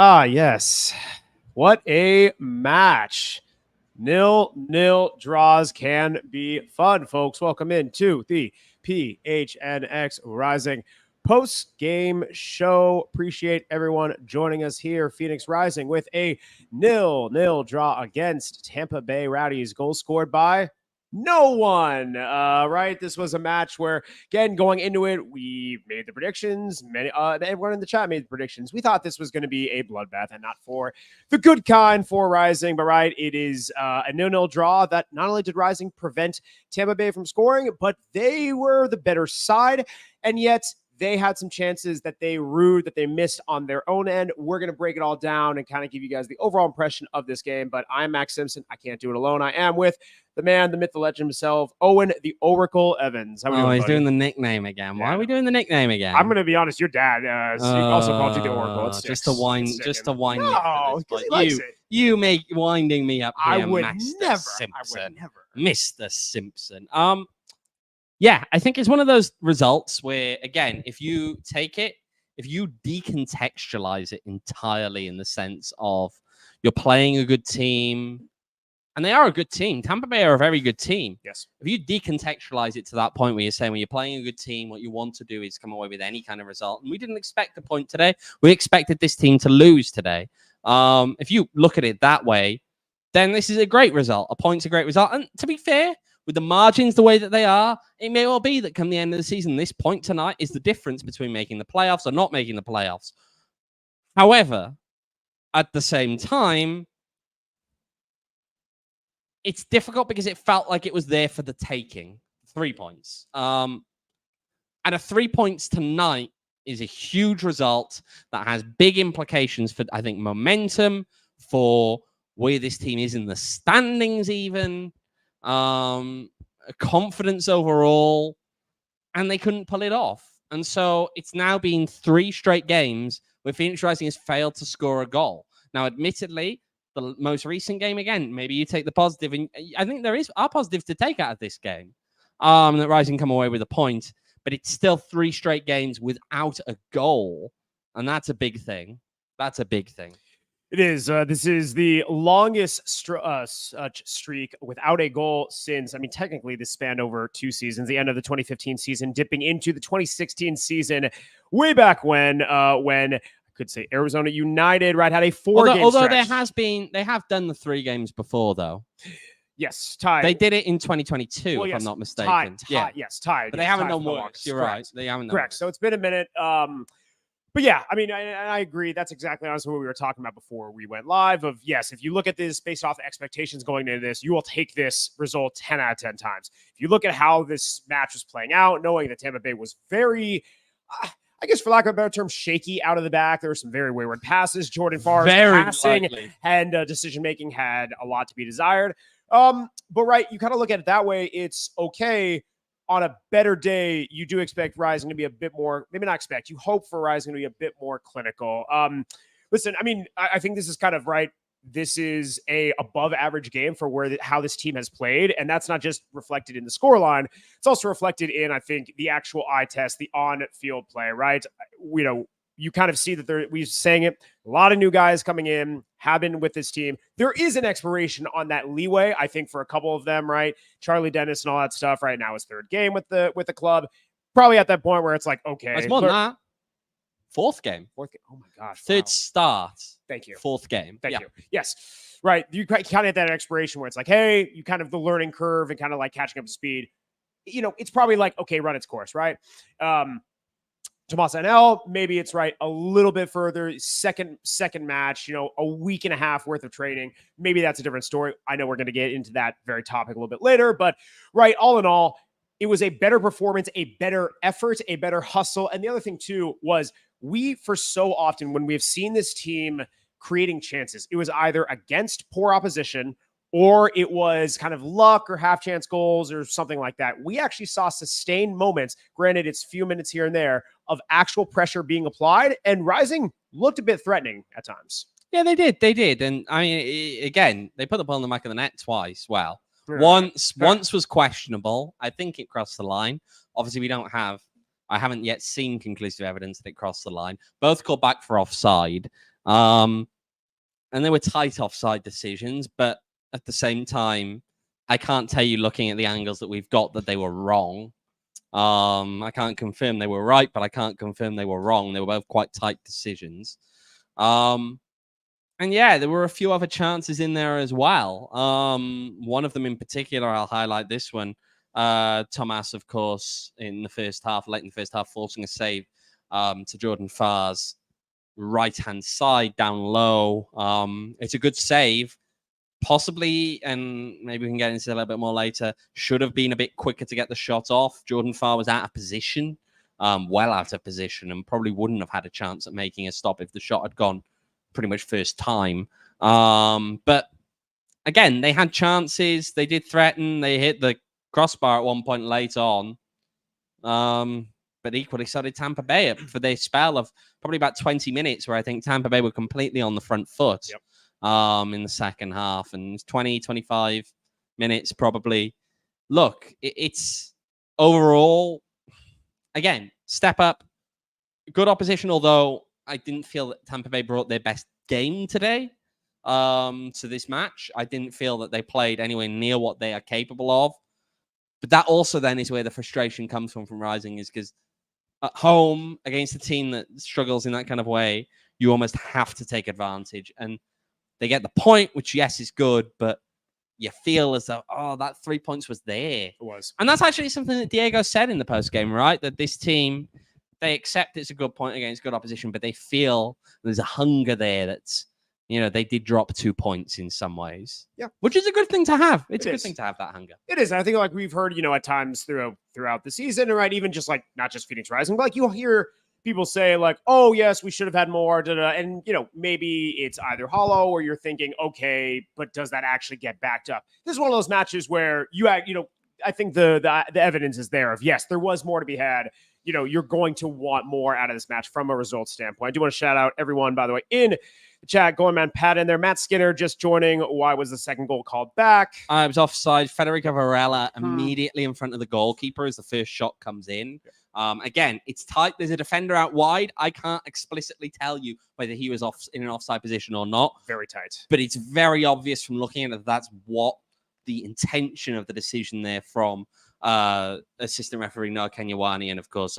Ah, yes. What a match. 0-0 draws can be fun, folks. Welcome into the PHNX Rising post-game show. Appreciate everyone joining us here. Phoenix Rising with a 0-0 draw against Tampa Bay Rowdies. Goal scored by no one, right? This was a match where, again, going into it, we made the predictions. Everyone in the chat made the predictions. We thought this was going to be a bloodbath and not for the good kind for Rising, but right, it is a 0-0 draw that not only did Rising prevent Tampa Bay from scoring, but they were the better side, and yet they had some chances that they missed on their own end. We're going to break it all down and kind of give you guys the overall impression of this game, but I'm Max Simpson. I can't do it alone. I am with the man, the myth, the legend himself, Owen, the Oracle Evans. How are we doing, he's buddy? Doing the nickname again. Why are we doing the nickname again? I'm going to be honest. Your dad also called you the Oracle. It's just to wind no, me up. You make winding me up here, I would never. Simpson. Mr. Simpson. Yeah, I think it's one of those results where, again, if you decontextualize it entirely in the sense of you're playing a good team, and they are a good team. Tampa Bay are a very good team. Yes. If you decontextualize it to that point where you're saying when you're playing a good team, what you want to do is come away with any kind of result. And we didn't expect a point today. We expected this team to lose today. If you look at it that way, then this is a great result. A point's a great result. And to be fair, with the margins the way that they are, it may well be that come the end of the season, this point tonight is the difference between making the playoffs or not making the playoffs. However, at the same time, it's difficult because it felt like it was there for the taking. 3 points. And a 3 points tonight is a huge result that has big implications for, I think, momentum, for where this team is in the standings even. Confidence overall, and they couldn't pull it off. And so it's now been 3 straight games where Phoenix Rising has failed to score a goal. Now, admittedly, the most recent game, again, maybe you take the positive, and I think there are positives to take out of this game. That Rising come away with a point, but it's still 3 straight games without a goal, and that's a big thing. That's a big thing. It is. This is the longest such streak without a goal since, technically this spanned over 2 seasons, the end of the 2015 season, dipping into the 2016 season, way back when I could say Arizona United, right, had a 4-game although stretch. They have done the 3 games before, though. Yes, tied. They did it in 2022, if I'm not mistaken. Tied. But they haven't done more. You're right. They haven't done correct. So it's been a minute. But yeah, I agree. That's exactly honestly what we were talking about before we went live. Of yes, if you look at this based off expectations going into this, you will take this result 10 out of 10 times. If you look at how this match was playing out, knowing that Tampa Bay was very, I guess for lack of a better term, shaky out of the back. There were some very wayward passes. Jordan Farr's passing and decision-making had a lot to be desired. But right, you kind of look at it that way. It's okay. On a better day, you do expect Rising to be a bit more, maybe not expect, you hope for Rising to be a bit more clinical. Listen, I think this is kind of right. This is a above average game for how this team has played. And that's not just reflected in the scoreline. It's also reflected in, I think, the actual eye test, the on-field play, right? You kind of see that we're saying it. A lot of new guys coming in have been with this team. There is an expiration on that leeway, I think, for a couple of them, right? Charlie Dennis and all that stuff right now is 3rd game with the club. Probably at that point where it's like, okay. It's more than that. 4th game. Oh my gosh. 3rd start. Thank you. 4th game. Thank you. Yes. Right. You kind of hit that expiration where it's like, hey, you kind of the learning curve and kind of like catching up to speed. It's probably like, okay, run its course, right? Tomas Angel, maybe it's right a little bit further. Second match, a week and a half worth of training. Maybe that's a different story. I know we're going to get into that very topic a little bit later, but right, all in all, it was a better performance, a better effort, a better hustle. And the other thing too was for so often when we have seen this team creating chances, it was either against poor opposition or it was kind of luck or half chance goals or something like that. We actually saw sustained moments, granted it's few minutes here and there, of actual pressure being applied, and Rising looked a bit threatening at times. Yeah, they did. And again, they put the ball in the back of the net twice. Well, once was questionable. I think it crossed the line. Obviously, I haven't yet seen conclusive evidence that it crossed the line. Both called back for offside. And they were tight offside decisions, but at the same time, I can't tell you looking at the angles that we've got that they were wrong. I can't confirm they were right, but I can't confirm they were wrong. They were both quite tight decisions. And yeah, there were a few other chances in there as well. One of them in particular, I'll highlight this one. Tomas, of course, in the first half, late in the first half, forcing a save to Jordan Farr's right-hand side down low. It's a good save. Possibly, and maybe we can get into it a little bit more later, should have been a bit quicker to get the shot off. Jordan Farr was out of position, well out of position, and probably wouldn't have had a chance at making a stop if the shot had gone pretty much first time. But again, they had chances. They did threaten. They hit the crossbar at one point late on. But equally, so did Tampa Bay for their spell of probably about 20 minutes where I think Tampa Bay were completely on the front foot. Yep. In the second half, and 20, 25 minutes probably. Look, it's overall, again, step up, good opposition, although I didn't feel that Tampa Bay brought their best game today to this match. I didn't feel that they played anywhere near what they are capable of. But that also then is where the frustration comes from Rising, is because at home against a team that struggles in that kind of way, you almost have to take advantage. And they get the point, which, yes, is good, but you feel as though, oh, that 3 points was there. It was. And that's actually something that Diego said in the postgame, right? That this team, they accept it's a good point against good opposition, but they feel there's a hunger there that's, they did drop 2 points in some ways. Yeah. Which is a good thing to have. It's a good thing to have that hunger. It is. And I think like we've heard, at times throughout the season, right? Even just like, not just Phoenix Rising, but like you'll hear people say like, oh, yes, we should have had more. And, maybe it's either hollow or you're thinking, okay, but does that actually get backed up? This is one of those matches where I think the evidence is there of, yes, there was more to be had. You're going to want more out of this match from a results standpoint. I do want to shout out everyone, by the way, in the chat. Going man, Pat in there. Matt Skinner just joining. Why was the second goal called back? It was offside. Federico Varela immediately in front of the goalkeeper as the first shot comes in. Again, it's tight. There's a defender out wide. I can't explicitly tell you whether he was in an offside position or not. Very tight. But it's very obvious from looking at it that's what the intention of the decision there from assistant referee Noah Kenyawani and, of course,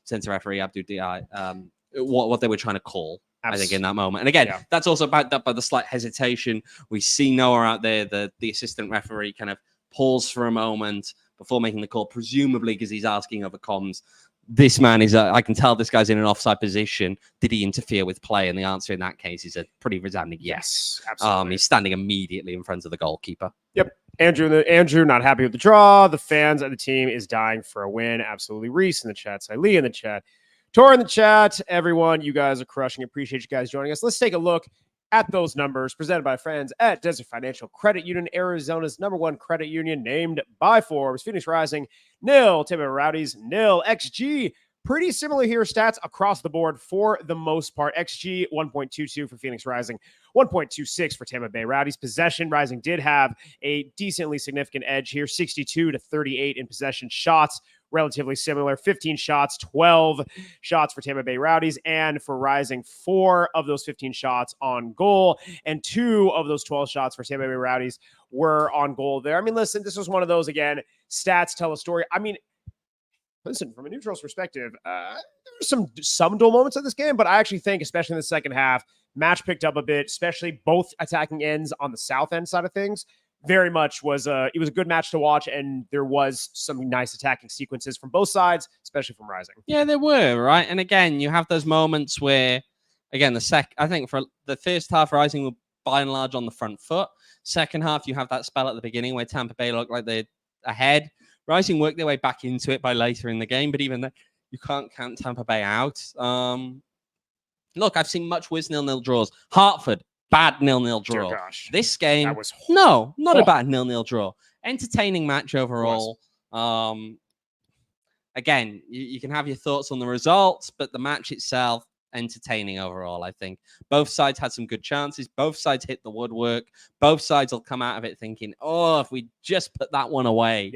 centre referee Abdul Diai, what they were trying to call. I think in that moment. And again, that's also backed up by the slight hesitation. We see Noah out there, the assistant referee kind of pause for a moment before making the call, presumably because he's asking over comms. This man is, I can tell this guy's in an offside position. Did he interfere with play? And the answer in that case is a pretty resounding yes. Absolutely. He's standing immediately in front of the goalkeeper. Yep. Andrew, not happy with the draw. The fans of the team is dying for a win. Absolutely. Reese in the chat. Siley in the chat. Tor in the chat. Everyone, you guys are crushing. Appreciate you guys joining us. Let's take a look at those numbers presented by friends at Desert Financial Credit Union, Arizona's #1 credit union, named by Forbes. Phoenix Rising, 0. Tampa Bay Rowdies, 0. XG, pretty similar here. Stats across the board for the most part. XG, 1.22 for Phoenix Rising, 1.26 for Tampa Bay Rowdies. Possession, Rising did have a decently significant edge here, 62-38 in possession. Shots, relatively similar, 15 shots, 12 shots for Tampa Bay Rowdies, and for Rising, 4 of those 15 shots on goal, and 2 of those 12 shots for Tampa Bay Rowdies were on goal there. I mean, listen, this was one of those, again, stats tell a story. I mean, listen, from a neutral's perspective, there were some dual moments of this game, but I actually think, especially in the second half, match picked up a bit, especially both attacking ends on the south end side of things. Very much it was a good match to watch, and there was some nice attacking sequences from both sides, especially from Rising. Yeah, there were, right? And again, you have those moments where, again, I think for the first half, Rising were by and large on the front foot. Second half, you have that spell at the beginning where Tampa Bay looked like they're ahead. Rising worked their way back into it by later in the game, but even then, you can't count Tampa Bay out. Look, I've seen much worse 0-0 draws. Hartford, bad 0-0 draw. Dear gosh. This game, that was not a bad 0-0 draw. Entertaining match overall. Again, you can have your thoughts on the results, but the match itself, entertaining overall, I think. Both sides had some good chances. Both sides hit the woodwork. Both sides will come out of it thinking, oh, if we just put that one away,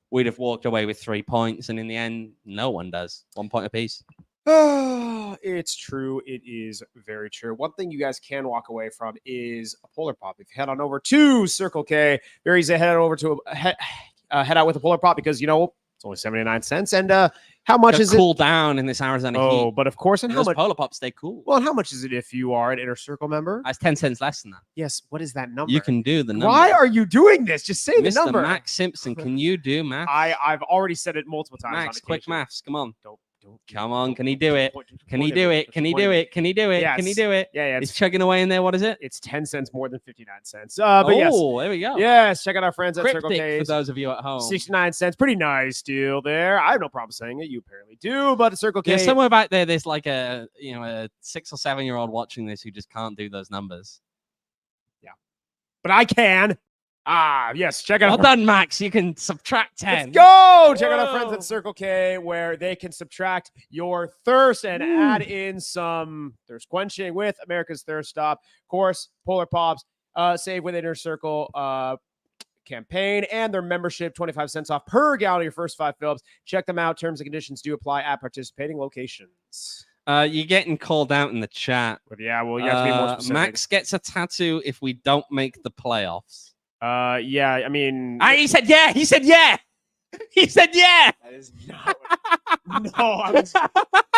we'd have walked away with 3 points. And in the end, no one does. 1 point apiece. Oh, it's true. It is very true. One thing you guys can walk away from is a polar pop. If you head on over to Circle K, very easy to head over to head out with a polar pop because it's only 79 cents. And how much is cool it? Down in this Arizona Oh, heat. but of course, and how Those much? polar pops stay cool. Well, and how much is it if you are an Inner Circle member? That's 10 cents less than that. Yes. What is that number? You can do the number. Why are you doing this? Just say the Mr. number. Max Simpson, can you do math? I've already said it multiple times. Max, quick maths. Come on. Don't. Come on. Can he do it? Can he do it? Can he do it? Can he do it? Yes. Can he do it? Yeah. He's chugging away in there. What is it? It's 10 cents more than 59 cents. But yes. There we go. Yes, check out our friends at Circle Cryptic K. for those of you at home. 69 cents. Pretty nice deal there. I have no problem saying it. You apparently do, but Circle K. Yeah, somewhere back there's like a 6 or 7 year old watching this who just can't do those numbers. Yeah. But I can. Yes. Check out. Well done, Max. You can subtract 10. Let's go. Check out our friends at Circle K where they can subtract your thirst and add in some thirst quenching with America's Thirst Stop. Of course, Polar Pops, save with Inner Circle campaign and their membership, 25 cents off per gallon of your first 5 fills. Check them out. Terms and conditions do apply at participating locations. You're getting called out in the chat. But yeah, well, you have to be more specific. Max gets a tattoo if we don't make the playoffs. Yeah, I mean... He said yeah! He said yeah! He said yeah! That is not...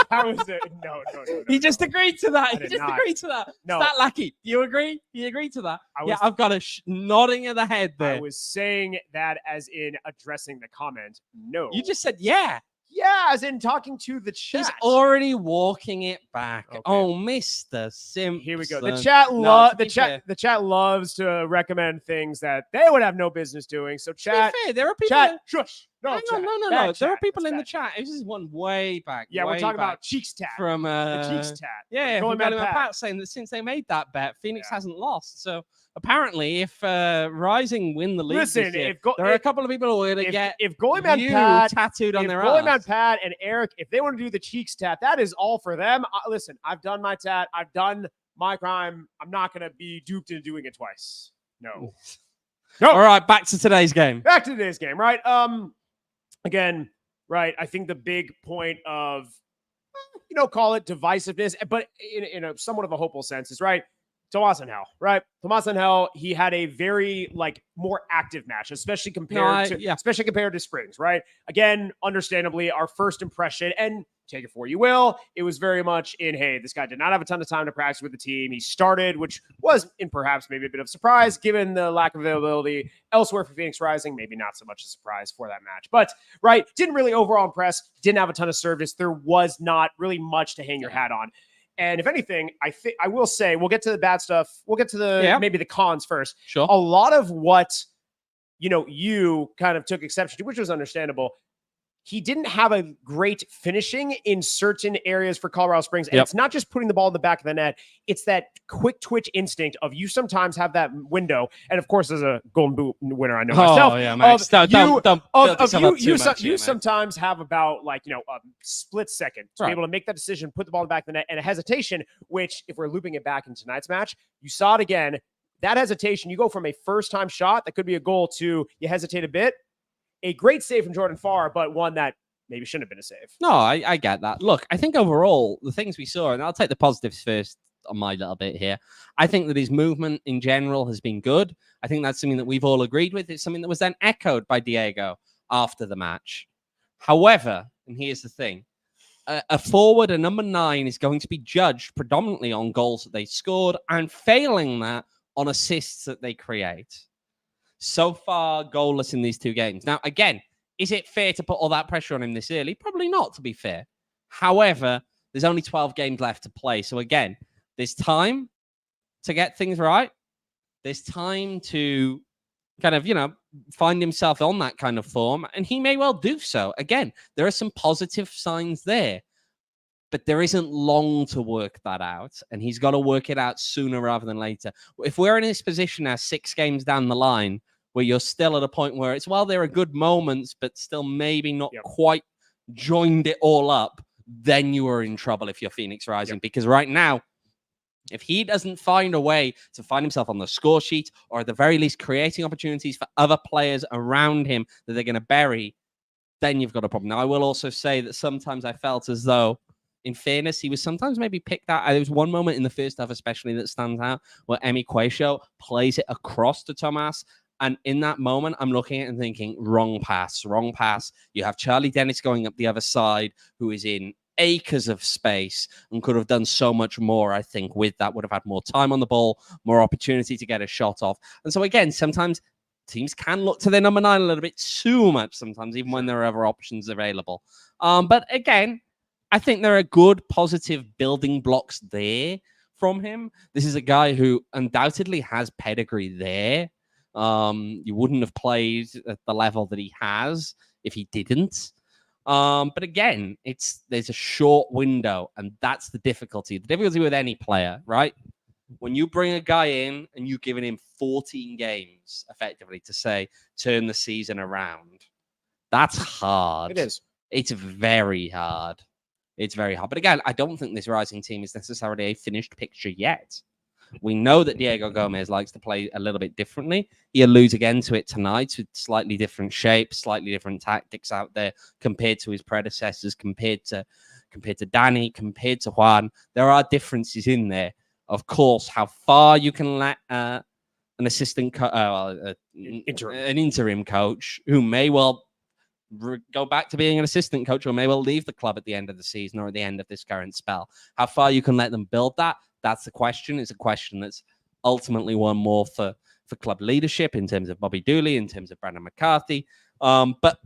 I was it? No. He just agreed to that. He just not. agreed to that. No. Stat Lackey, do you agree? You agreed to that? I've got a nodding of the head there. I was saying that as in addressing the comment. No. You just said yeah. Yeah, as in talking to the chat. He's already walking it back. Okay. Oh, Mr. Simpson. Here we go. The chat loves to recommend things that they would have no business doing. So chat, fair, there are people. Shush. No, no. There are people in the chat. This is one way back. Yeah, we're talking about Cheeks Tat from the Cheeks Tat. Yeah, from Pat saying that since they made that bet, Phoenix hasn't lost. So apparently, if Rising win the league, listen, there are a couple of people who are going to get Goalie Pat tattooed on their Goalie ass. Pat and Eric, if they want to do the Cheeks Tat, that is all for them. Listen, I've done my tat. I've done my crime. I'm not going to be duped into doing it twice. No. All right, back to today's game. Right? Again, right, I think the big point of, call it divisiveness, but in a somewhat of a hopeful sense is, right, Tomas Angel, right? Tomas Angel, he had a very, more active match, especially compared to Springs, right? Again, understandably, our first impression, and take it for what you will, it was very much in, hey, this guy did not have a ton of time to practice with the team. He started, which was in perhaps maybe a bit of surprise given the lack of availability elsewhere for Phoenix Rising. Maybe not so much a surprise for that match, but right, didn't really overall impress, didn't have a ton of service. There was not really much to hang your hat on. And if anything, I will say, we'll get to the bad stuff. We'll get to maybe the cons first. Sure. A lot of what, you kind of took exception to, which was understandable. He didn't have a great finishing in certain areas for Colorado Springs. And it's not just putting the ball in the back of the net. It's that quick twitch instinct of you sometimes have that window. And of course, as a Golden Boot winner, I know myself. Oh, yeah, Max. You sometimes have about a split second to be able to make that decision, put the ball in the back of the net, and a hesitation, which if we're looping it back in tonight's match, you saw it again. That hesitation, you go from a first-time shot that could be a goal to you hesitate a bit. A great save from Jordan Farr, but one that maybe shouldn't have been a save. No, I get that. Look, I think overall, the things we saw, and I'll take the positives first on my little bit here. I think that his movement in general has been good. I think that's something that we've all agreed with. It's something that was then echoed by Diego after the match. However, and here's the thing, a forward, a number 9, is going to be judged predominantly on goals that they scored and failing that on assists that they create. So far, goalless in these 2 games. Now, again, is it fair to put all that pressure on him this early? Probably not, to be fair. However, there's only 12 games left to play. So again, there's time to get things right. There's time to kind of, find himself on that kind of form. And he may well do so. Again, there are some positive signs there. But there isn't long to work that out. And he's got to work it out sooner rather than later. If we're in this position now, 6 games down the line, where you're still at a point where it's, well, there are good moments, but still maybe not quite joined it all up, then you are in trouble if you're Phoenix Rising. Because right now, if he doesn't find a way to find himself on the score sheet, or at the very least creating opportunities for other players around him that they're going to bury, then you've got a problem. Now, I will also say that sometimes I felt as though in fairness, he was sometimes maybe picked out. There was one moment in the first half, especially, that stands out where Emi Quaisho plays it across to Tomas. And in that moment, I'm looking at it and thinking, wrong pass, wrong pass. You have Charlie Dennis going up the other side, who is in acres of space and could have done so much more, I think, with that. Would have had more time on the ball, more opportunity to get a shot off. And so, again, sometimes teams can look to their number 9 a little bit too much sometimes, even when there are other options available. But again, I think there are good, positive building blocks there from him. This is a guy who undoubtedly has pedigree there. You wouldn't have played at the level that he has if he didn't. But again, there's a short window, and that's the difficulty. The difficulty with any player, right? When you bring a guy in and you've given him 14 games effectively to say, turn the season around, that's hard. It is. It's very hard. It's very hard. But again, I don't think this Rising team is necessarily a finished picture yet. We know that Diego Gomez likes to play a little bit differently. He alludes again to it tonight with slightly different shapes, slightly different tactics out there compared to his predecessors, compared to Danny, compared to Juan. There are differences in there. Of course, how far you can let an assistant, an interim coach who may well go back to being an assistant coach or may well leave the club at the end of the season or at the end of this current spell. How far you can let them build that, that's the question. It's a question that's ultimately one more for club leadership in terms of Bobby Dooley, in terms of Brandon McCarthy. But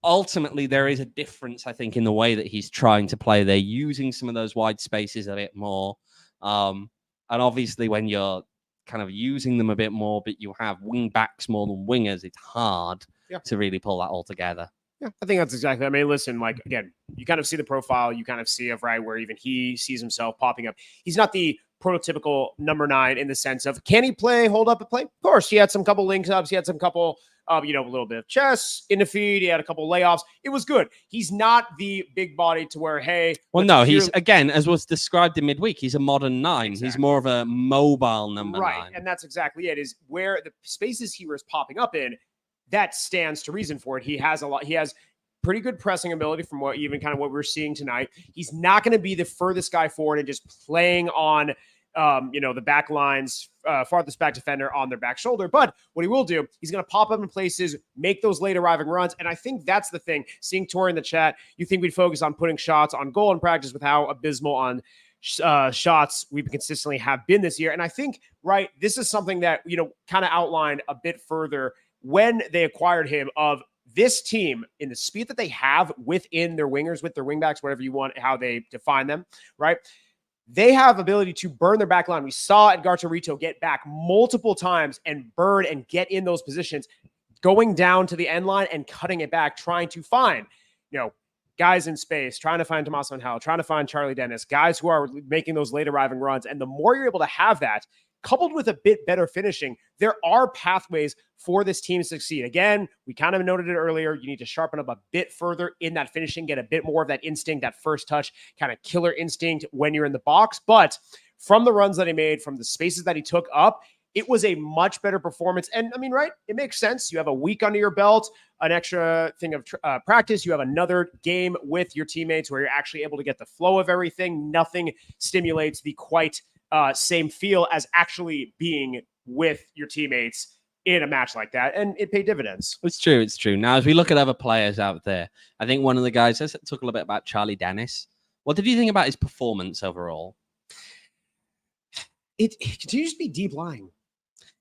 ultimately, there is a difference, I think, in the way that he's trying to play. They're using some of those wide spaces a bit more. And obviously, when you're kind of using them a bit more, but you have wing backs more than wingers, it's hard to really pull that all together. Yeah, I think that's exactly. I mean, listen, like, again, you kind of see the profile, you kind of see of right where even he sees himself popping up. He's not the prototypical number 9 in the sense of, can he play, hold up and play? Of course, he had some couple links ups, he had some couple, a little bit of chess in the feed, he had a couple layoffs. It was good. He's not the big body to where, hey. Well, no, he's, again, as was described in midweek, he's a modern 9. Exactly. He's more of a mobile number 9. Right, and that's exactly it, is where the spaces he was popping up in, that stands to reason for it. He has pretty good pressing ability from what we're seeing tonight. He's not going to be the furthest guy forward and just playing on, the back lines, farthest back defender on their back shoulder. But what he will do, he's going to pop up in places, make those late arriving runs. And I think that's the thing. Seeing Tori in the chat, you think we'd focus on putting shots on goal in practice with how abysmal on shots we've consistently have been this year. And I think, right, this is something that, kind of outlined a bit further when they acquired him of this team in the speed that they have within their wingers, with their wingbacks, whatever you want, how they define them, right? They have ability to burn their back line. We saw Edgardo Rito get back multiple times and burn and get in those positions, going down to the end line and cutting it back, trying to find, guys in space, trying to find Tomas Angel, trying to find Charlie Dennis, guys who are making those late arriving runs. And the more you're able to have that, coupled with a bit better finishing, there are pathways for this team to succeed. Again, we kind of noted it earlier. You need to sharpen up a bit further in that finishing, get a bit more of that instinct, that first touch, kind of killer instinct when you're in the box. But from the runs that he made, from the spaces that he took up, it was a much better performance. And I mean, right, it makes sense. You have a week under your belt, an extra thing of practice. You have another game with your teammates where you're actually able to get the flow of everything. Nothing stimulates the quite same feel as actually being with your teammates in a match like that, and it paid dividends. It's true. Now, as we look at other players out there, I think one of the guys, let's talk a little bit about Charlie Dennis. What did you think about his performance overall? It continues to be deep lying.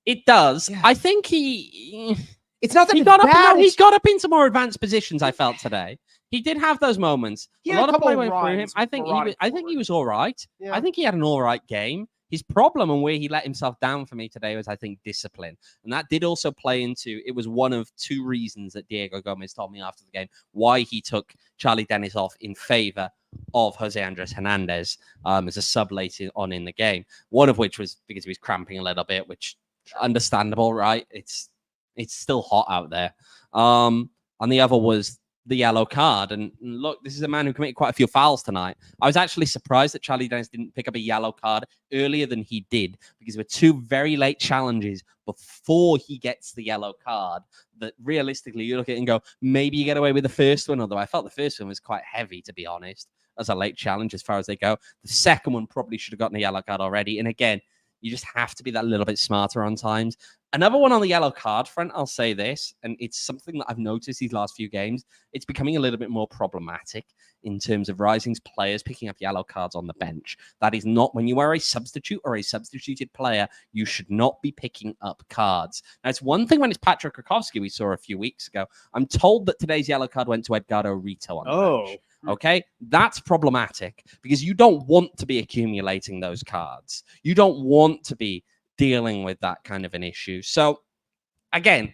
It does. Yeah. I think it's not that he got up. He got up into more advanced positions. I felt today. He did have those moments. A lot of play went through him. I think he was all right. Yeah. I think he had an all right game. His problem and where he let himself down for me today was, I think, discipline. And that did also play into, it was one of 2 reasons that Diego Gomez told me after the game why he took Charlie Dennis off in favor of Jose Andres Hernandez as a sub later on in the game. One of which was because he was cramping a little bit, which understandable, right? It's still hot out there. And the other was the yellow card. And look, this is a man who committed quite a few fouls tonight. I was actually surprised that Charlie Dennis didn't pick up a yellow card earlier than he did, because there were 2 very late challenges before he gets the yellow card that realistically you look at it and go, maybe you get away with the first one, although I felt the first one was quite heavy, to be honest. as a late challenge as far as they go. The second one probably should have gotten a yellow card already. And again, you just have to be that little bit smarter on times. Another one on the yellow card front, I'll say this, and it's something that I've noticed these last few games. It's becoming a little bit more problematic in terms of Rising's players picking up yellow cards on the bench. That is not, when you are a substitute or a substituted player, you should not be picking up cards. Now, it's one thing when it's Patrick Krakowski we saw a few weeks ago. I'm told that today's yellow card went to Edgardo Rito on the bench. Okay, that's problematic because you don't want to be accumulating those cards. You don't want to be dealing with that kind of an issue. So, again,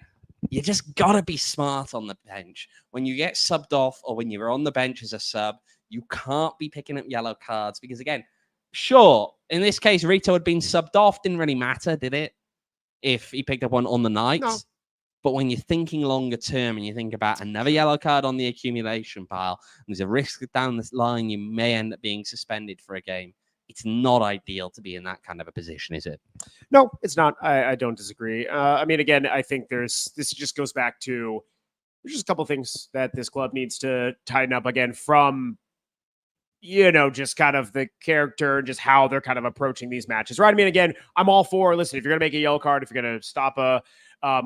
you just got to be smart on the bench. When you get subbed off or when you're on the bench as a sub, you can't be picking up yellow cards because, again, sure, in this case, Rito had been subbed off. Didn't really matter, did it? If he picked up one on the night. No. But when you're thinking longer term and you think about another yellow card on the accumulation pile, and there's a risk that down this line you may end up being suspended for a game, it's not ideal to be in that kind of a position, is it? No, it's not. I don't disagree. I mean, again, I think this just goes back to there's just a couple things that this club needs to tighten up again from, just kind of the character and just how they're kind of approaching these matches, right? I mean, again, I'm all for, listen, if you're going to make a yellow card, if you're going to stop a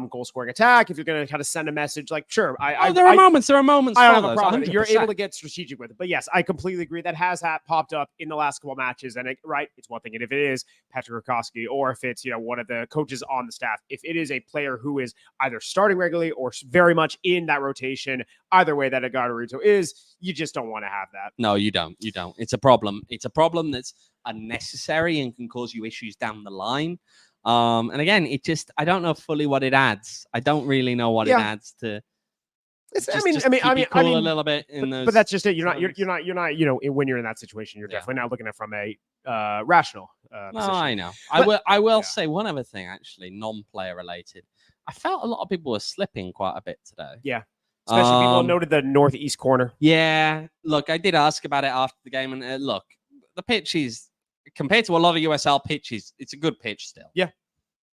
goal scoring attack, if you're going to kind of send a message, like, sure. There are moments. I don't have a problem. 100%. You're able to get strategic with it. But yes, I completely agree. That has popped up in the last couple of matches. And it's one thing. And if it is Patrick Krakowski or if it's, one of the coaches on the staff, if it is a player who is either starting regularly or very much in that rotation, either way that Edgardo Rito is, you just don't want to have that. No, you don't. You don't. It's a problem. It's a problem that's unnecessary and can cause you issues down the line. And again, I don't know fully what it adds. I don't really know what it adds to. I mean, a little bit in those. But that's just it. You're not. When you're in that situation, you're definitely not looking at it from a rational. No, I know. I will say one other thing, actually, non-player related. I felt a lot of people were slipping quite a bit today. Yeah. Especially people noted the northeast corner. Yeah. Look, I did ask about it after the game, and look, the pitch is, compared to a lot of USL pitches, it's a good pitch still. Yeah.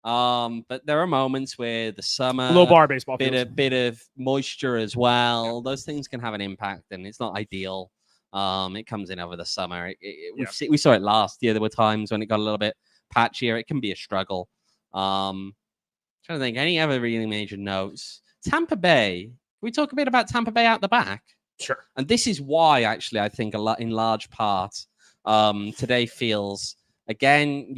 But there are moments where the summer, low bar baseball, bit of moisture as well. Yeah. Those things can have an impact, and it's not ideal. It comes in over the summer. We saw it last year. There were times when it got a little bit patchier. It can be a struggle. Trying to think any other really major notes. Tampa Bay. Can we talk a bit about Tampa Bay out the back? Sure. And this is why, actually, I think in large part, today feels, again,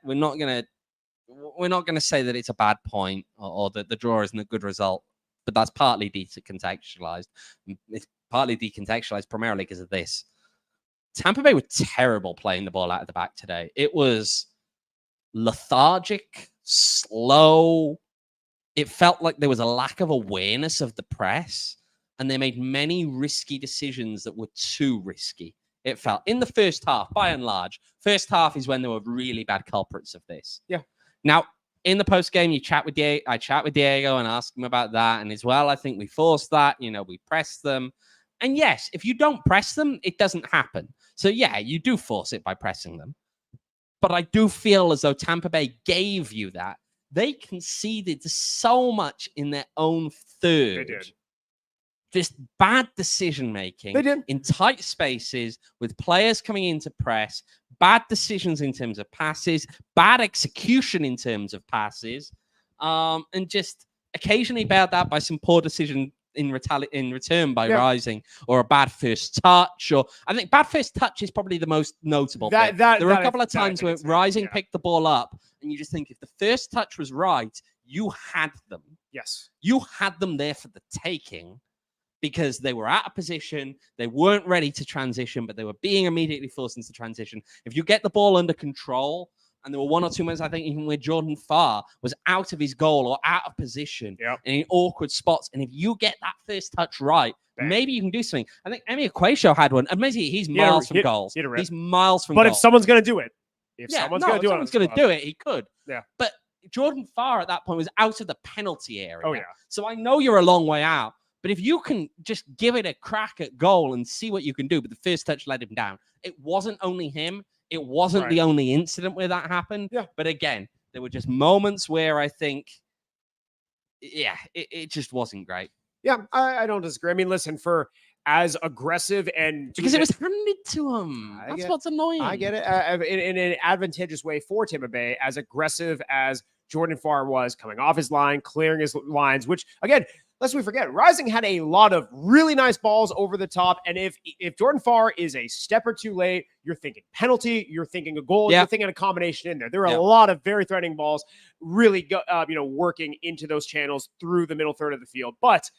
we're not gonna say that it's a bad point or that the draw isn't a good result, but that's partly decontextualized. It's partly decontextualized primarily because of this. Tampa Bay were terrible playing the ball out of the back today. It was lethargic, slow. It felt like there was a lack of awareness of the press, and they made many risky decisions that were too risky. It felt in the first half, by and large. First half is when there were really bad culprits of this. Yeah. Now, in the post game, I chat with Diego and ask him about that. And as well, I think we forced that. We pressed them. And yes, if you don't press them, it doesn't happen. So yeah, you do force it by pressing them. But I do feel as though Tampa Bay gave you that. They conceded so much in their own third. They did. Just bad decision making in tight spaces with players coming into press, bad decisions in terms of passes, bad execution in terms of passes, and just occasionally bailed out by some poor decision in return by Rising, or a bad first touch. Or I think bad first touch is probably the most notable. There were a couple of times where Rising picked the ball up, and you just think if the first touch was right, you had them. Yes, you had them there for the taking. Because they were out of position, they weren't ready to transition, but they were being immediately forced into transition. If you get the ball under control, and there were one or two moments, I think, even where Jordan Farr was out of his goal or out of position in awkward spots, and if you get that first touch right, maybe you can do something. I think Emi Equatio had one. Admittedly, he's miles from goals. He's miles from goals. But if someone's going to do it, if someone's going to do it, he could. Yeah. But Jordan Farr at that point was out of the penalty area. Oh, yeah. So I know you're a long way out. But if you can just give it a crack at goal and see what you can do, but the first touch let him down. It wasn't only him. It wasn't the only incident where that happened. Yeah. But again, there were just moments where I think, it just wasn't great. Yeah, I don't disagree. I mean, listen, for as aggressive and because it was handed to him. That's what's annoying. I get it. In an advantageous way for Tampa Bay, as aggressive as Jordan Farr was coming off his line, clearing his lines, which again, lest we forget, Rising had a lot of really nice balls over the top. And if Jordan Farr is a step or two late, you're thinking penalty, you're thinking a goal, you're thinking a combination in there. There are a lot of very threatening balls really working into those channels through the middle third of the field. But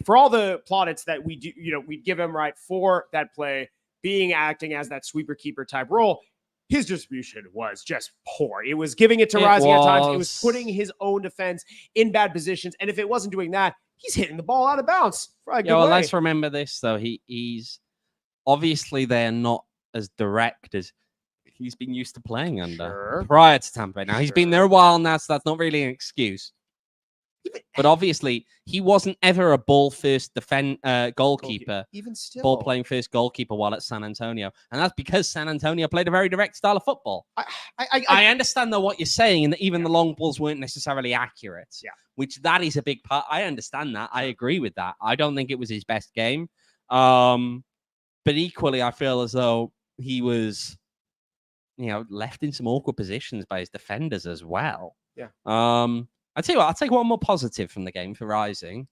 for all the plaudits that we do, we give him right for that play, acting as that sweeper keeper type role, his distribution was just poor. It was giving it to Rising at times. It was putting his own defense in bad positions. And if it wasn't doing that, he's hitting the ball out of bounds. Let's remember this, though. He's obviously they're not as direct as he's been used to playing under prior to Tampa Bay. Now, he's been there a while now, so that's not really an excuse. But obviously, he wasn't ever a ball-first goalkeeper, even still. Ball-playing first goalkeeper while at San Antonio. And that's because San Antonio played a very direct style of football. I understand, though, what you're saying, and that even the long balls weren't necessarily accurate. Yeah. Which that is a big part. I understand that. I agree with that. I don't think it was his best game. But equally, I feel as though he was, left in some awkward positions by his defenders as well. Yeah. I'll tell you what, I'll take one more positive from the game for Rising.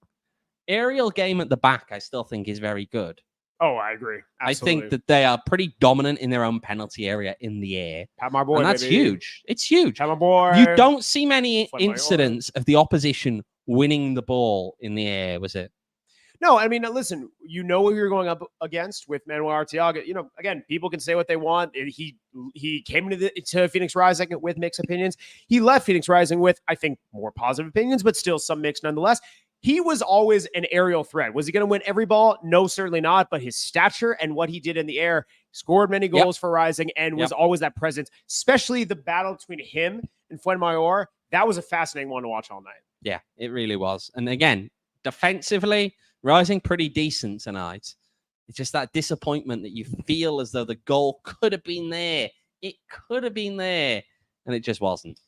Aerial game at the back, I still think is very good. Oh, I agree. Absolutely. I think that they are pretty dominant in their own penalty area in the air. Pat my boy, and that's huge. It's huge. Pat my boy. You don't see many incidents of the opposition winning the ball in the air, was it? No, I mean, listen, what you're going up against with Manuel Arteaga. Again, people can say what they want. He came to Phoenix Rising with mixed opinions. He left Phoenix Rising with, I think, more positive opinions, but still some mixed nonetheless. He was always an aerial threat. Was he going to win every ball? No, certainly not. But his stature and what he did in the air, scored many goals for Rising and was always that presence, especially the battle between him and Fuenmayor. That was a fascinating one to watch all night. Yeah, it really was. And again, defensively, Rising pretty decent tonight. It's just that disappointment that you feel as though the goal could have been there. It could have been there. And it just wasn't.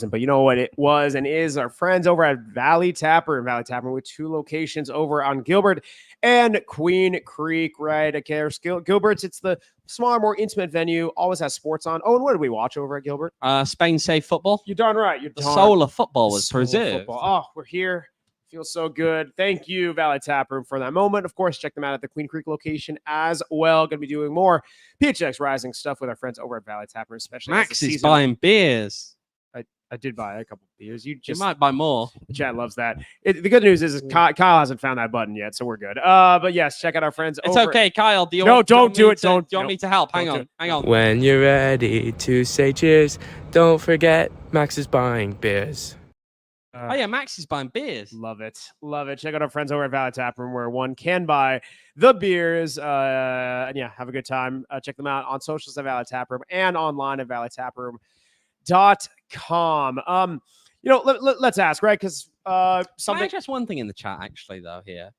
But you know what it was and is? Our friends over at Valley Tapper. Valley Tapper with 2 locations over on Gilbert and Queen Creek, right? Okay, Gilbert's, it's the smaller, more intimate venue. Always has sports on. Oh, and what did we watch over at Gilbert? Spain Safe Football. You're darn right. The soul of football was preserved. Oh, we're here. Feels so good. Thank you, Valley Tap Room, for that moment. Of course, check them out at the Queen Creek location as well. Going to be doing more PHX Rising stuff with our friends over at Valley Tap Room, especially Max is buying beers. I did buy a couple of beers. You might buy more. The chat loves that. The good news is Kyle hasn't found that button yet, so we're good. But yes, check out our friends. It's okay, Kyle. Don't do it. Do you want me to help? Hang on. When you're ready to say cheers, don't forget Max is buying beers. Oh yeah, Max is buying beers. Love it. Check out our friends over at Valley Tap Room, where one can buy the beers. And yeah, have a good time. Check them out on socials at Valley Tap Room and online at valleytaproom.com. Let's ask, right? Because something. Just one thing in the chat, actually, though. Here,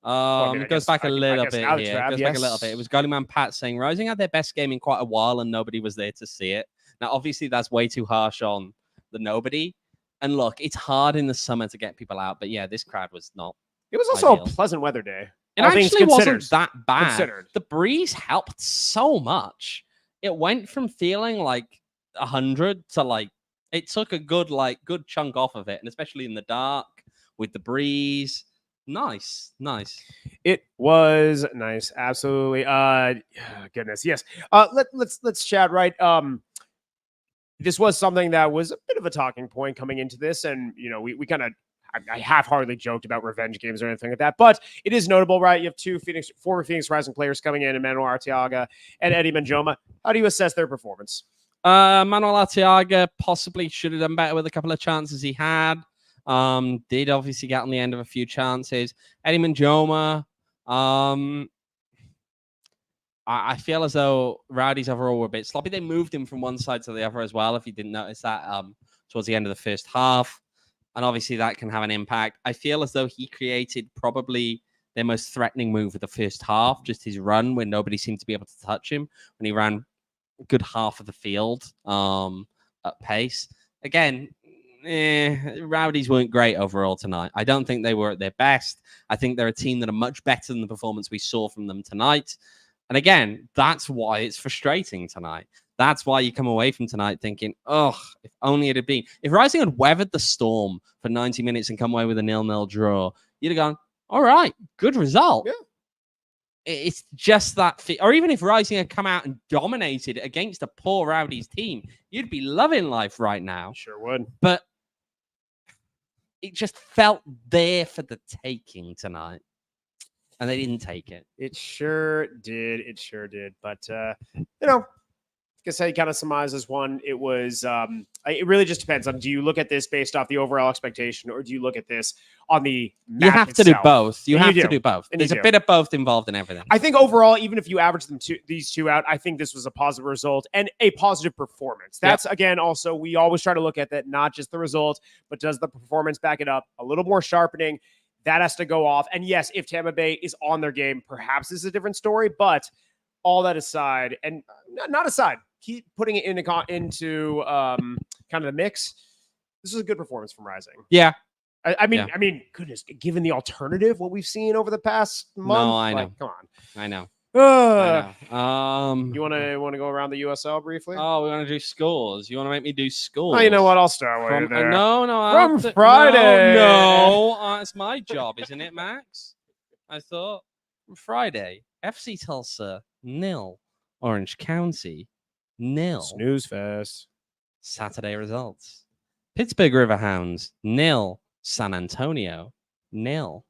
it goes back a little bit. It was Gullyman Pat saying Rising had their best game in quite a while, and nobody was there to see it. Now, obviously, that's way too harsh on the nobody. And look, it's hard in the summer to get people out, but yeah, this crowd was not. It was also a pleasant weather day. It actually wasn't that bad. The breeze helped so much. It went from feeling like 100 to like, it took a good chunk off of it, and especially in the dark with the breeze. Nice. It was nice, absolutely. Goodness, yes. Let's chat, right? This was something that was a bit of a talking point coming into this, and we kind of, I half-heartedly joked about revenge games or anything like that, but it is notable, right? You have former Phoenix Rising players coming in, Manuel Arteaga and Eddie Manjoma. How do you assess their performance? Manuel Arteaga possibly should have done better with a couple of chances he had. Did obviously get on the end of a few chances. Eddie Manjoma, I feel as though Rowdies overall were a bit sloppy. They moved him from one side to the other as well, if you didn't notice that, towards the end of the first half. And obviously that can have an impact. I feel as though he created probably their most threatening move of the first half, just his run when nobody seemed to be able to touch him, when he ran a good half of the field at pace. Again, Rowdies weren't great overall tonight. I don't think they were at their best. I think they're a team that are much better than the performance we saw from them tonight. And again, that's why it's frustrating tonight. That's why you come away from tonight thinking, oh, if only it had been. If Rising had weathered the storm for 90 minutes and come away with a 0-0 draw, you'd have gone, all right, good result. Yeah. It's just that, or even if Rising had come out and dominated against a poor Rowdies team, you'd be loving life right now. Sure would. But it just felt there for the taking tonight. And they didn't take it. It sure did. It sure did. But, I guess how you kind of surmise this one, it was, it really just depends on, do you look at this based off the overall expectation, or do you look at this on the match You have to do itself? both. You And have you to do. do both. And There's you a do. bit of both involved in everything. I think overall, even if you average these two out, I think this was a positive result and a positive performance. That's, again, also, we always try to look at that, not just the result, but does the performance back it up? A little more sharpening. That has to go off. And yes, if Tampa Bay is on their game, perhaps this is a different story. But all that aside, and not aside, keep putting it into kind of the mix. This was a good performance from Rising. Yeah. I mean, goodness, given the alternative, what we've seen over the past month. No, I know. Come on. I know. I know. You want to go around the USL briefly? Oh, we want to do scores. You want to make me do scores? Oh, you know what? I'll start with you there. No, From Friday. No, it's my job, isn't it, Max? I thought Friday. FC Tulsa 0, Orange County 0. Snooze fest. Saturday results: Pittsburgh Riverhounds 0, San Antonio 0.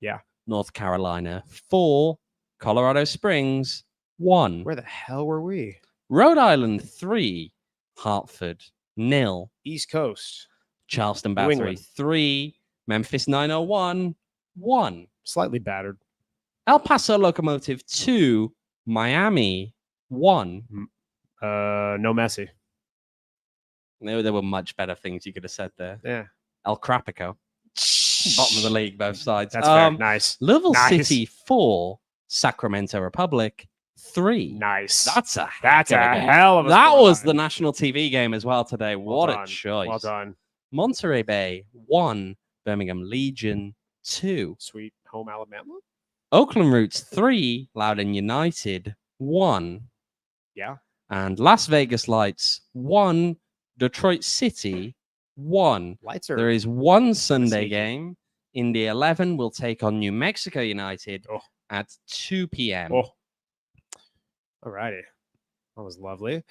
Yeah. North Carolina 4, Colorado Springs 1. Where the hell were we? Rhode Island 3, Hartford 0. East Coast. Charleston New Battery England. 3, Memphis 901 1. Slightly battered. El Paso Locomotive 2, Miami 1. No Messi. No, there were much better things you could have said there. Yeah. El Crapico, bottom of the league, both sides. That's fair. Nice. Louisville Nice. City 4, Sacramento Republic 3. Nice. That's a a hell of a That was scoreline. the national TV game as well today. What Well a choice. Well done. Monterey Bay 1, Birmingham Legion 2. Sweet home Alabama. Oakland Roots 3, Loudoun United 1. Yeah. And Las Vegas Lights 1, Detroit City 1. Lights are. There is one Sunday sneaky. game. Indy 11 will take on New Mexico United at 2 p.m. Oh. All righty. That was lovely.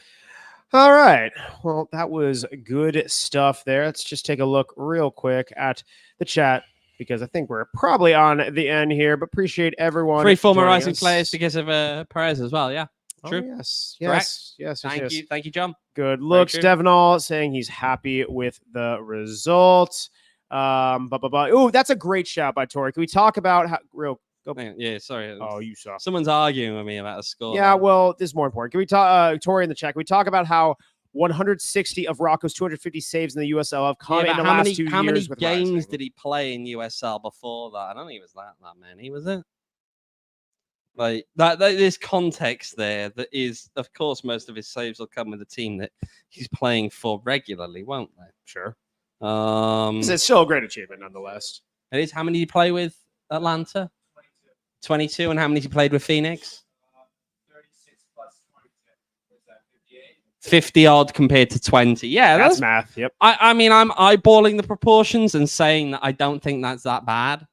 All right. Well, that was good stuff there. Let's just take a look real quick at the chat, because I think we're probably on the end here, but appreciate everyone. 3 former joining Rising us. players because of Perez as well. Yeah, Oh, true. yes. Correct. Yes. Thank you. Thank you, John. Good looks. true. Devanall saying he's happy with the result. Oh, that's a great shout by Tori. Can we talk about how real? Go. Yeah, sorry. Oh, you suck. Someone's arguing with me about a score. Yeah, well, this is more important. Can we talk, Tori in the chat? Can we talk about how 160 of Rocco's 250 saves in the USL have come in the last 2 years? How many with games Rising? did he play in USL before that? I don't think it was that many, was it? Like that there's context there. That is, of course, most of his saves will come with a team that he's playing for regularly, won't they? Sure. It It's still a great achievement, nonetheless. is. How many did he play with Atlanta? 22. And how many did he played with Phoenix? 36 plus 22. Was that 58? 50 odd compared to 20. Yeah, That's math. Yep. I mean, I'm eyeballing the proportions and saying that I don't think that's that bad.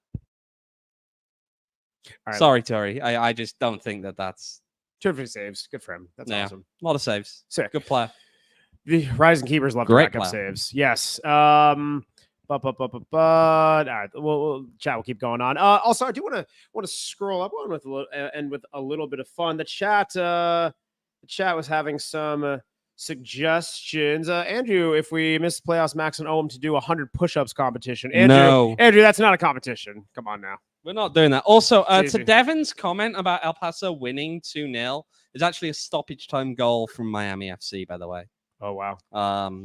All right. Sorry, Tori. I just don't think that's 250 saves. Good for him. That's Yeah. awesome. a lot of saves. Sick. Good player. The Rising Keepers love to Great rack up player. saves. Yes. All right. Well, chat will keep going on. Also, I do want to scroll up on with a little bit of fun. The chat was having some suggestions. Andrew, if we miss the playoffs, Max and Owain to do 100 push-ups competition. Andrew, that's not a competition. Come on now. We're not doing that. Also, It's to easy. Devin's comment about El Paso winning 2-0, is actually a stoppage time goal from Miami FC, by the way. Oh wow.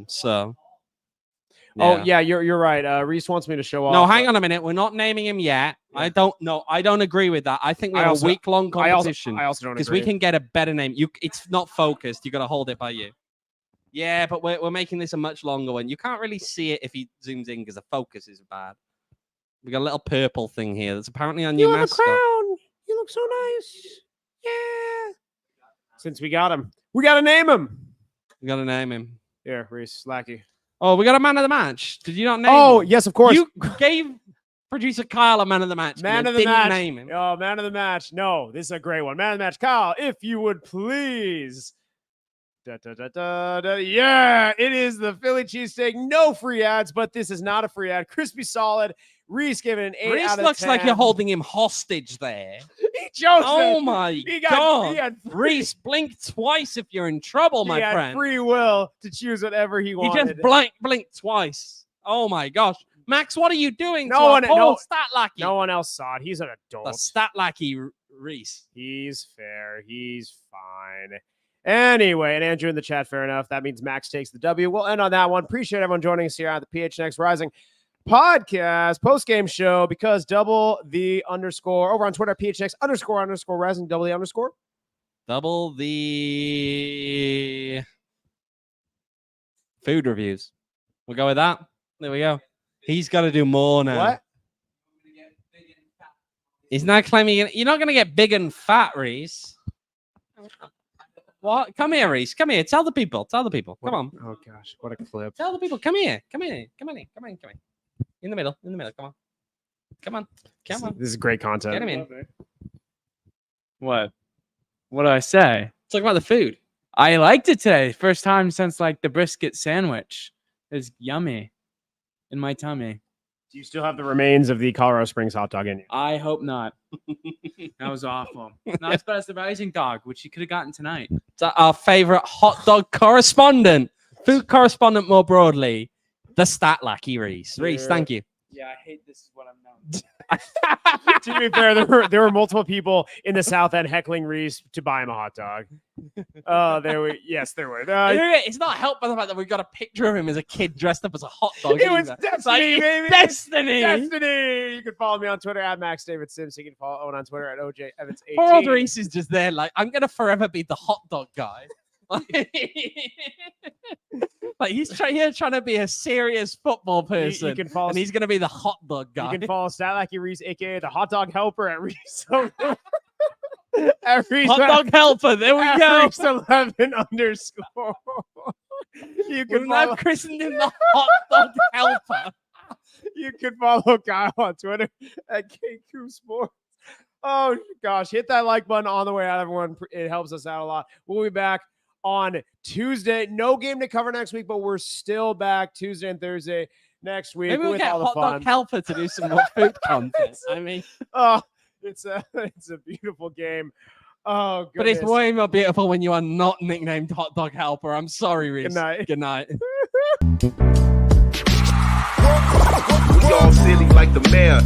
So. Oh yeah, you're right. Reese wants me to show off. No, hang on a minute. We're not naming him yet. Yeah. I don't agree with that. I think we have a week-long competition I also don't because agree. we can get a better name. It's not focused. You got to hold it by you. Yeah, but we're making this a much longer one. You can't really see it if he zooms in because the focus is bad. We got a little purple thing here that's apparently on your mascot. You look so nice. Yeah. Since we got him, we got to name him. We got to name him. Here, Reese Lackey. Oh, we got a man of the match. Did you not name Oh, him? yes, of course. You gave producer Kyle a man of the match. Man but of the didn't match. Name him. Oh, man of the match. No, this is a great one. Man of the match. Kyle, if you would please. Da, da, da, da, da. Yeah, it is the Philly cheesesteak. No free ads, but this is not a free ad. Crispy solid. Reese gave it an 8 Reese out of looks 10. like you're holding him hostage there. He chose Oh it. my He god. had Reese, blink twice if you're in trouble, my he had friend. free will to choose whatever he He wanted. just blinked twice. Oh my gosh. Max, what are you doing? No one- no- Stat Lackey. No one else saw it. He's an The adult. Stat Lackey Reese. He's fair. He's fine. Anyway, and Andrew in the chat, fair enough. That means Max takes the W. We'll end on that one. Appreciate everyone joining us here at the PHNX Rising podcast post-game show because double the underscore over on Twitter, PHNX __ Rising, double the underscore. Double the food reviews. We'll go with that. There we go. He's got to do more now. What? He's now claiming you're not going to get big and fat, Reese. What? Come here, Reese. Come here. Tell the people. Come on. Oh, gosh. What a clip. Tell the people. Come here. Come in. In the middle. Come on. This is great content. Get him in. What? What do I say? Talk about the food. I liked it today. First time since like the brisket sandwich. It was yummy in my tummy. Do you still have the remains of the Colorado Springs hot dog in you? I hope not. That was awful. Not as bad as the rising dog, which you could have gotten tonight. It's our favorite hot dog correspondent, food correspondent more broadly, the Stat Lackey Reese. Reese, thank you. Yeah, I hate this is what I'm known. To be fair, there were multiple people in the South End heckling Reese to buy him a hot dog. There were. It's not helped by the fact that we've got a picture of him as a kid dressed up as a hot dog. It was either. destiny, baby. Destiny. Destiny. You can follow me on Twitter at Max David Simpson. You can follow Owen on Twitter at OJ Evans 18. Poor old Reese is just there, like, I'm gonna forever be the hot dog guy. Like he's trying to be a serious football person, You can follow. and he's gonna be the hot dog guy. You can follow Stat Lackey Reese, aka the hot dog helper at Reese. At Reese Hot dog helper. There we at go. Reese 11 underscore. You can We've now follow. christened him the hot dog helper. You can follow Kyle on Twitter at KQ Sports. Oh gosh, hit that like button on the way out, everyone. It helps us out a lot. We'll be back on Tuesday. No game to cover next week, but we're still back Tuesday and Thursday next week. Maybe we'll with get all the hot fun. dog helper to do some more food content. I mean, Oh, it's a beautiful game. Oh, but goodness. it's way more beautiful when you are not nicknamed hot dog helper. I'm sorry, Reese. Good night. Good night. We all silly like the mayor.